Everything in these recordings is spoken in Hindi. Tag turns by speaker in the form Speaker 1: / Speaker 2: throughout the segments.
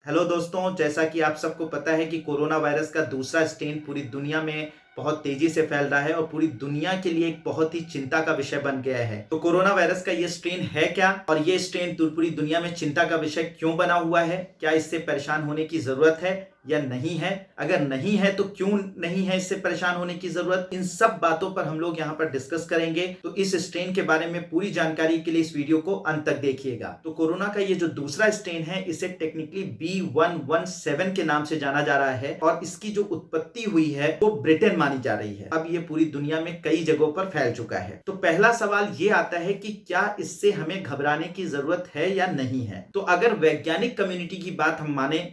Speaker 1: हेलो दोस्तों, जैसा कि आप सबको पता है कि कोरोना वायरस का दूसरा स्ट्रेन पूरी दुनिया में बहुत तेजी से फैल रहा है और पूरी दुनिया के लिए एक बहुत ही चिंता का विषय बन गया है। तो कोरोना वायरस का ये स्ट्रेन है क्या और ये स्ट्रेन पूरी दुनिया में चिंता का विषय क्यों बना हुआ है? क्या इससे परेशान होने की जरूरत है या नहीं है? अगर नहीं है तो क्यों नहीं है इससे परेशान होने की जरूरत? इन सब बातों पर हम लोग यहाँ पर डिस्कस करेंगे। तो इस स्ट्रेन के बारे में पूरी जानकारी के लिए इस वीडियो को अंत तक देखिएगा। तो कोरोना का ये जो दूसरा स्ट्रेन है इसे टेक्निकली B117 के नाम से जाना जा रहा है और इसकी जो उत्पत्ति हुई है वो ब्रिटेन मानी जा रही है। अब ये पूरी दुनिया में कई जगहों पर फैल चुका है। तो पहला सवाल ये आता है कि क्या इससे हमें घबराने की जरूरत है या नहीं है? तो अगर वैज्ञानिक कम्युनिटी की बात हम माने,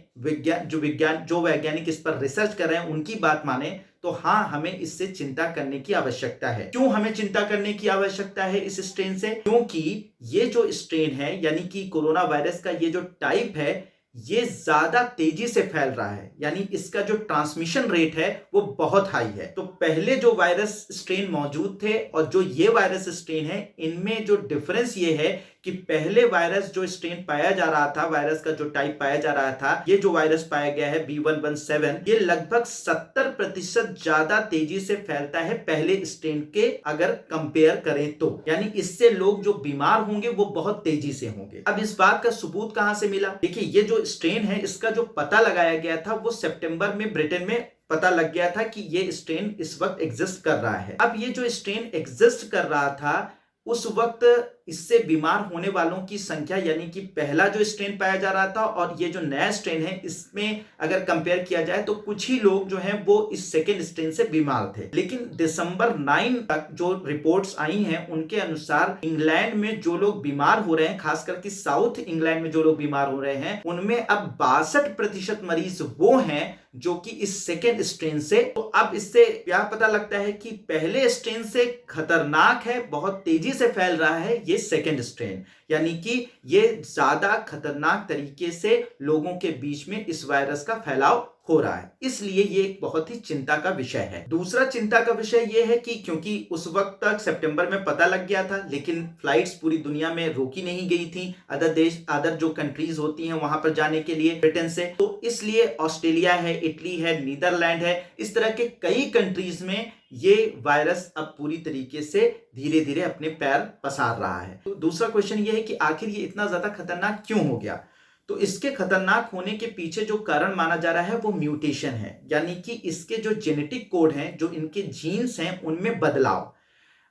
Speaker 1: जो वैज्ञानिक इस पर रिसर्च कर रहे हैं उनकी बात माने, तो हाँ, हमें इससे चिंता करने की आवश्यकता है। क्यों हमें चिंता करने की आवश्यकता है इस स्ट्रेन से? क्योंकि ये जो स्ट्रेन है यानी कि कोरोना वायरस का ये जो टाइप है ये ज्यादा तेजी से फैल रहा है, यानी इसका जो ट्रांसमिशन रेट है वो बहुत हाई है। तो पहले जो वायरस स्ट्रेन मौजूद थे और जो ये वायरस स्ट्रेन है, इनमें जो डिफरेंस ये है कि पहले वायरस जो स्ट्रेन पाया जा रहा था, वायरस का जो टाइप पाया जा रहा था, ये जो वायरस पाया गया है B117, ये लगभग 70% ज्यादा तेजी से फैलता है पहले स्ट्रेन के अगर कंपेयर करें तो, यानी इससे लोग जो बीमार होंगे वो बहुत तेजी से होंगे। अब इस बात का सबूत कहां से मिला? देखिए, ये जो स्ट्रेन है इसका जो पता लगाया गया था वो सितंबर में ब्रिटेन में पता लग गया था कि ये स्ट्रेन इस वक्त एग्जिस्ट कर रहा है। अब ये जो स्ट्रेन एग्जिस्ट कर रहा था उस वक्त इससे बीमार होने वालों की संख्या, यानी कि पहला जो स्ट्रेन पाया जा रहा था और ये जो नया स्ट्रेन है, इसमें अगर कंपेयर किया जाए तो कुछ ही लोग जो हैं वो इस सेकेंड स्ट्रेन से बीमार थे। लेकिन दिसंबर 9 तक जो रिपोर्ट्स आई हैं उनके अनुसार इंग्लैंड में जो लोग बीमार हो रहे हैं, खास करके साउथ इंग्लैंड में जो लोग बीमार हो रहे हैं, उनमें अब 62% मरीज वो हैं जो कि इस सेकेंड स्ट्रेन से। तो अब इससे क्या पता लगता है कि पहले स्ट्रेन से खतरनाक है, बहुत तेजी से फैल रहा है ये सेकेंड स्ट्रेन, यानी कि ये ज्यादा खतरनाक तरीके से लोगों के बीच में इस वायरस का फैलाव हो रहा है। इसलिए ये एक बहुत ही चिंता का विषय है। दूसरा चिंता का विषय ये है कि क्योंकि उस वक्त तक सितंबर में पता लग गया था, लेकिन फ्लाइट्स पूरी दुनिया में रोकी नहीं गई थी अदर जो कंट्रीज होती हैं वहां पर जाने के लिए ब्रिटेन से, तो इसलिए ऑस्ट्रेलिया है, इटली है, नीदरलैंड है, इस तरह के कई कंट्रीज में ये वायरस अब पूरी तरीके से धीरे धीरे अपने पैर पसार रहा है। तो दूसरा क्वेश्चन ये है कि आखिर ये इतना ज्यादा खतरनाक क्यों हो गया? तो इसके खतरनाक होने के पीछे जो कारण माना जा रहा है वो म्यूटेशन है, यानी कि इसके जो जेनेटिक कोड हैं, जो इनके जीन्स हैं, उनमें बदलाव।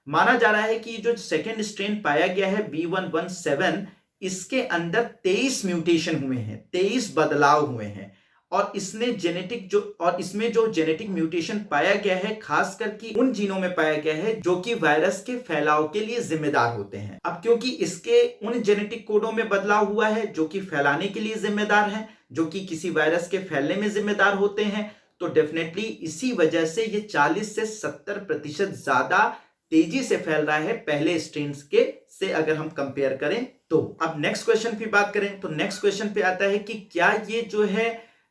Speaker 1: माना जा रहा है कि जो सेकेंड स्ट्रेन पाया गया है B117, इसके अंदर 23 म्यूटेशन हुए हैं, 23 बदलाव हुए हैं और इसमें जो जेनेटिक म्यूटेशन पाया गया है खास करके उन जीनों में पाया गया है जो कि वायरस के फैलाव के लिए जिम्मेदार होते हैं। अब क्योंकि इसके उन जेनेटिक कोडों में बदलाव हुआ है जो कि फैलाने के लिए जिम्मेदार हैं, जो कि किसी वायरस के फैलने में जिम्मेदार होते हैं, तो डेफिनेटली इसी वजह से ये 40 से 70% ज्यादा तेजी से फैल रहा है पहले स्ट्रेन के से अगर हम कंपेयर करें तो। अब नेक्स्ट क्वेश्चन की बात करें तो नेक्स्ट क्वेश्चन पे आता है कि क्या ये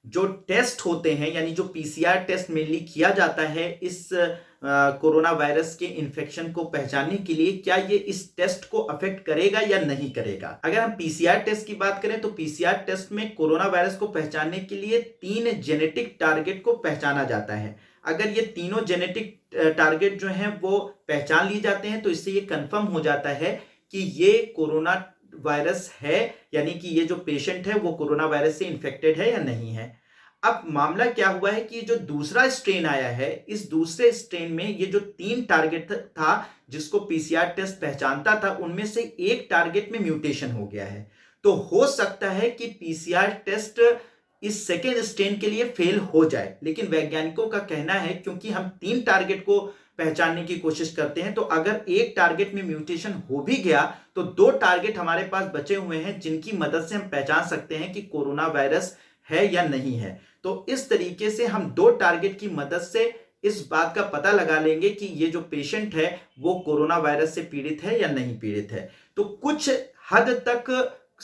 Speaker 1: जो टेस्ट होते हैं, यानी जो PCR टेस्ट मेनली किया जाता है इस कोरोना वायरस के इन्फेक्शन को पहचानने के लिए, क्या ये इस टेस्ट को अफेक्ट करेगा या नहीं करेगा? अगर हम PCR टेस्ट की बात करें तो PCR टेस्ट में कोरोना वायरस को पहचानने के लिए 3 जेनेटिक टारगेट को पहचाना जाता है। अगर ये तीनों जेनेटिक टारगेट जो हैं वो पहचान लिए जाते हैं तो इससे ये कंफर्म हो जाता है कि ये कोरोना वायरस है, यानी कि ये जो पेशेंट है वो कोरोना वायरस से इन्फेक्टेड है या नहीं है। अब मामला क्या हुआ है कि जो दूसरा स्ट्रेन आया है, इस दूसरे स्ट्रेन में ये जो 3 टारगेट था जिसको PCR टेस्ट पहचानता था, उनमें से एक टारगेट में म्यूटेशन हो गया है। तो हो सकता है कि PCR टेस्ट इस सेकेंड स्ट्रेन के लिए फेल हो जाए, लेकिन वैज्ञानिकों का कहना है क्योंकि हम 3 टारगेट को पहचानने की कोशिश करते हैं, तो अगर एक टारगेट में म्यूटेशन हो भी गया तो 2 टारगेट हमारे पास बचे हुए हैं जिनकी मदद से हम पहचान सकते हैं कि कोरोना वायरस है या नहीं है। तो इस तरीके से हम 2 टारगेट की मदद से इस बात का पता लगा लेंगे कि ये जो पेशेंट है वो कोरोना वायरस से पीड़ित है या नहीं पीड़ित है। तो कुछ हद तक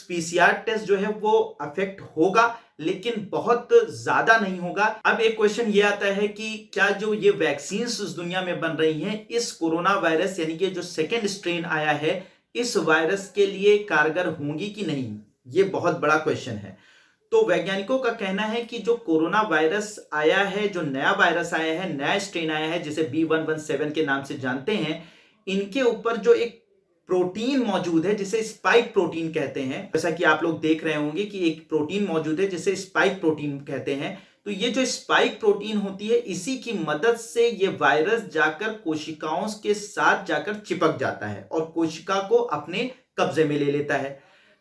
Speaker 1: PCR टेस्ट जो है वो अफेक्ट होगा, लेकिन बहुत ज्यादा नहीं होगा। अब एक क्वेश्चन ये आता है कि क्या जो ये वैक्सीन इस दुनिया में बन रही हैं इस कोरोना वायरस यानी कि जो सेकेंड स्ट्रेन आया है इस वायरस के लिए कारगर होंगी कि नहीं? ये बहुत बड़ा क्वेश्चन है। तो वैज्ञानिकों का कहना है कि जो कोरोना वायरस आया है, जो नया वायरस आया है, नया स्ट्रेन आया है जिसे B117 के नाम से जानते हैं, इनके ऊपर जो एक प्रोटीन मौजूद है जिसे स्पाइक प्रोटीन कहते हैं, जैसा कि आप लोग देख रहे होंगे कि एक प्रोटीन मौजूद है जिसे स्पाइक प्रोटीन कहते हैं। तो ये जो स्पाइक प्रोटीन होती है, इसी की मदद से ये वायरस जाकर कोशिकाओं के साथ जाकर चिपक जाता है और कोशिका को अपने कब्जे में ले लेता है।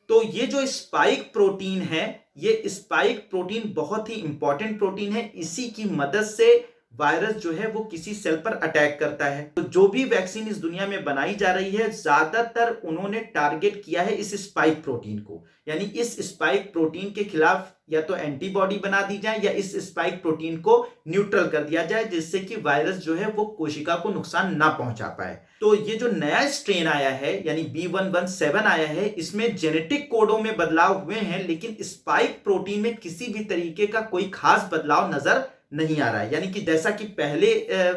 Speaker 1: तो ये जो स्पाइक प्रोटीन है, ये स्पाइक प्रोटीन बहुत ही इंपॉर्टेंट प्रोटीन है। इसी की मदद से वायरस जो है वो किसी सेल पर अटैक करता है। तो जो भी वैक्सीन इस दुनिया में बनाई जा रही है, ज्यादातर उन्होंने टारगेट किया है इस स्पाइक प्रोटीन को, यानी इस स्पाइक प्रोटीन के खिलाफ या तो एंटीबॉडी बना दी जाए या इस स्पाइक प्रोटीन को न्यूट्रल कर दिया जाए, जिससे कि वायरस जो है वो कोशिका को नुकसान ना पहुंचा पाए। तो ये जो नया स्ट्रेन आया है यानी B117 आया है, इसमें जेनेटिक कोडों में बदलाव हुए हैं, लेकिन स्पाइक प्रोटीन में किसी भी तरीके का कोई खास बदलाव नजर नहीं आ रहा है। यानी कि जैसा कि पहले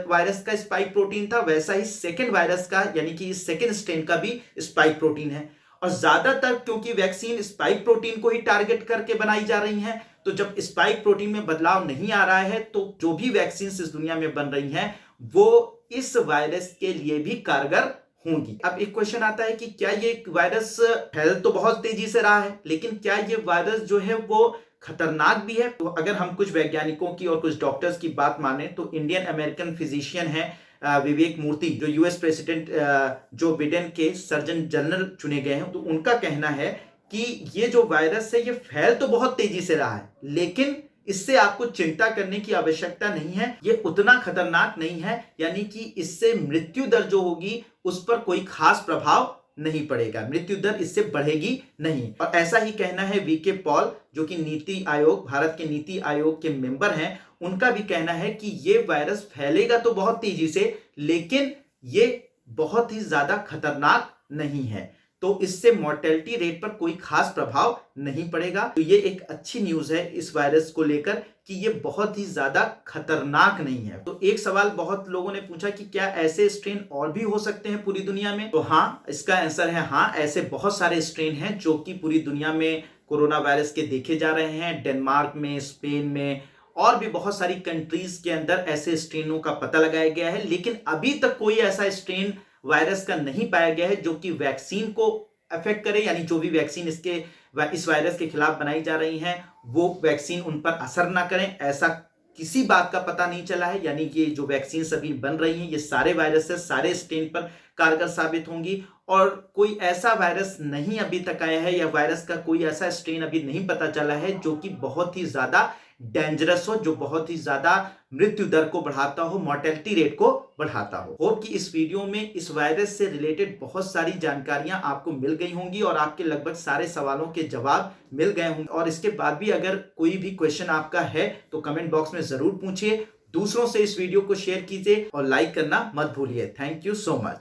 Speaker 1: वायरस का स्पाइक प्रोटीन था, वैसा ही सेकेंड वायरस का यानी कि इस सेकेंड स्ट्रेन का भी स्पाइक प्रोटीन है। और ज्यादातर क्योंकि वैक्सीन स्पाइक प्रोटीन को ही टारगेट करके बनाई जा रही हैं, तो जब स्पाइक प्रोटीन में बदलाव नहीं आ रहा है, तो जो भी वैक्सीन इस दुनिया में बन रही हैं वो इस वायरस के लिए भी कारगर होंगी। अब एक क्वेश्चन आता है कि क्या ये वायरस फैल तो बहुत तेजी से रहा है, लेकिन क्या ये वायरस जो है वो खतरनाक भी है? तो अगर हम कुछ वैज्ञानिकों की और कुछ डॉक्टर्स की बात माने तो इंडियन अमेरिकन फिजिशियन है विवेक मूर्ति, जो यूएस प्रेसिडेंट जो बिडेन के सर्जन जनरल चुने गए हैं, तो उनका कहना है कि ये जो वायरस है ये फैल तो बहुत तेजी से रहा है, लेकिन इससे आपको चिंता करने की आवश्यकता नहीं है, ये उतना खतरनाक नहीं है, यानी कि इससे मृत्यु दर जो होगी उस पर कोई खास प्रभाव नहीं पड़ेगा, मृत्यु दर इससे बढ़ेगी नहीं। और ऐसा ही कहना है वीके पॉल, जो कि नीति आयोग, भारत के नीति आयोग के मेंबर हैं, उनका भी कहना है कि ये वायरस फैलेगा तो बहुत तेजी से, लेकिन ये बहुत ही ज्यादा खतरनाक नहीं है, तो इससे मॉर्टेलिटी रेट पर कोई खास प्रभाव नहीं पड़ेगा। तो ये एक अच्छी न्यूज है इस वायरस को लेकर कि ये बहुत ही ज्यादा खतरनाक नहीं है। तो एक सवाल बहुत लोगों ने पूछा कि क्या ऐसे स्ट्रेन और भी हो सकते हैं पूरी दुनिया में? तो हाँ, इसका आंसर है हाँ, ऐसे बहुत सारे स्ट्रेन हैं जो कि पूरी दुनिया में कोरोना वायरस के देखे जा रहे हैं। डेनमार्क में, स्पेन में और भी बहुत सारी कंट्रीज के अंदर ऐसे स्ट्रेनों का पता लगाया गया है, लेकिन अभी तक कोई ऐसा स्ट्रेन वायरस का नहीं पाया गया है जो कि वैक्सीन को अफेक्ट करे, यानी जो भी वैक्सीन इस वायरस के खिलाफ बनाई जा रही हैं वो वैक्सीन उन पर असर ना करें, ऐसा किसी बात का पता नहीं चला है। यानी कि जो वैक्सीन अभी बन रही हैं ये सारे वायरस से, सारे स्ट्रेन पर कारगर साबित होंगी और कोई ऐसा वायरस नहीं अभी तक आया है या वायरस का कोई ऐसा स्ट्रेन अभी नहीं पता चला है जो कि बहुत ही ज्यादा डेंजरस हो, जो बहुत ही ज्यादा मृत्यु दर को बढ़ाता हो, मॉर्टेलिटी रेट को बढ़ाता हो। होप कि इस वीडियो में इस वायरस से रिलेटेड बहुत सारी जानकारियां आपको मिल गई होंगी और आपके लगभग सारे सवालों के जवाब मिल गए होंगे। और इसके बाद भी अगर कोई भी क्वेश्चन आपका है तो कमेंट बॉक्स में जरूर पूछिए, दूसरों से इस वीडियो को शेयर कीजिए और लाइक करना मत भूलिए। Thank you so much.